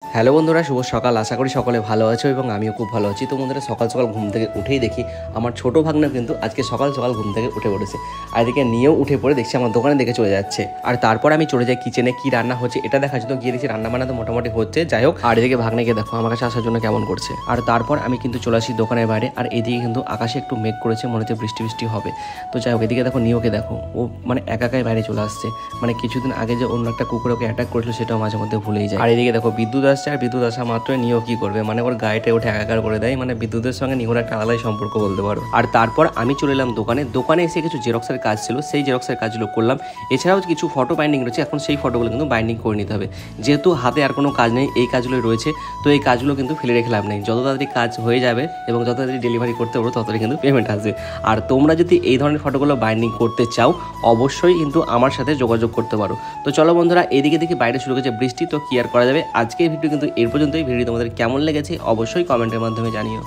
Hello বন্ধুরা, শুভ সকাল। আশা করি সকলে ভালো আছো এবং আমিও খুব ভালো আছি। তো বন্ধুরা, সকাল সকাল ঘুম থেকে উঠেই দেখি আমার ছোটো ভাগনা কিন্তু আজকে সকাল সকাল ঘুম থেকে উঠে পড়েছে। আর এদিকে নিয়েও উঠে পড়ে দেখছি আমার দোকানে দেখে চলে যাচ্ছে। আর তারপর আমি চলে যাই কিচেনে, কি রান্না হচ্ছে এটা দেখার জন্য। গিয়ে দেখছি রান্না বান্না তো মোটামুটি হচ্ছে, যাই হোক। আর এদিকে ভাগনাকে দেখো আমার কাছে আসার জন্য কেমন করছে। আর তারপর আমি কিন্তু চলে আসি দোকানের বাইরে। আর এদিকে কিন্তু আকাশে একটু মেঘ করেছে, মনে হচ্ছে বৃষ্টি বৃষ্টি হবে। তো যাই হোক, এদিকে দেখো নিয়োকে দেখো, ও মানে একাই বাইরে চলে আসছে। মানে কিছুদিন আগে যে অন্য একটা কুকুর ওকে অ্যাটাক করেছিল সেটাও মাঝে মধ্যে ভুলেই যায়। আর এদিকে দেখো বিদ্যুৎ আসছে, আর বিদ্যুৎ আসা মাত্রই নিও কি করবে, মানে ওর গায়েটা উঠে একাকার করে দেয়। মানে বিদ্যুতের সঙ্গে নিওর একটা আলাদাই সম্পর্ক বলতে পারো। আর তারপর আমি চলে এলাম দোকানে এসে কিছু জেরক্সের কাজ ছিল, সেই জেরক্সের কাজগুলো করলাম। এছাড়াও কিছু ফটো বাইন্ডিং রয়েছে, এখন সেই ফটোগুলো কিন্তু বাইন্ডিং করে নিতে হবে। যেহেতু হাতে আর কোনো কাজ নেই, এই কাজগুলো রয়েছে, তো এই কাজগুলো কিন্তু ফেলে রেখে লাভ নেই। যত তাড়াতাড়ি কাজ হয়ে যাবে এবং যত তাড়াতাড়ি ডেলিভারি করতে পারবো তত তাড়াতাড়ি কিন্তু পেমেন্ট আসবে। আর তোমরা যদি এই ধরনের ফটোগুলো বাইন্ডিং করতে চাও অবশ্যই কিন্তু আমার সাথে যোগাযোগ করতে পারো। তো চলো বন্ধুরা, এইদিকে দেখি বাইরে শুরু করেছে বৃষ্টি, তো কি আর করা যাবে। আজকের ভিডিও কিন্তু এর পর্যন্তই। ভিডিও তোমাদের কেমন লেগেছে অবশ্যই কমেন্টের মাধ্যমে জানিও।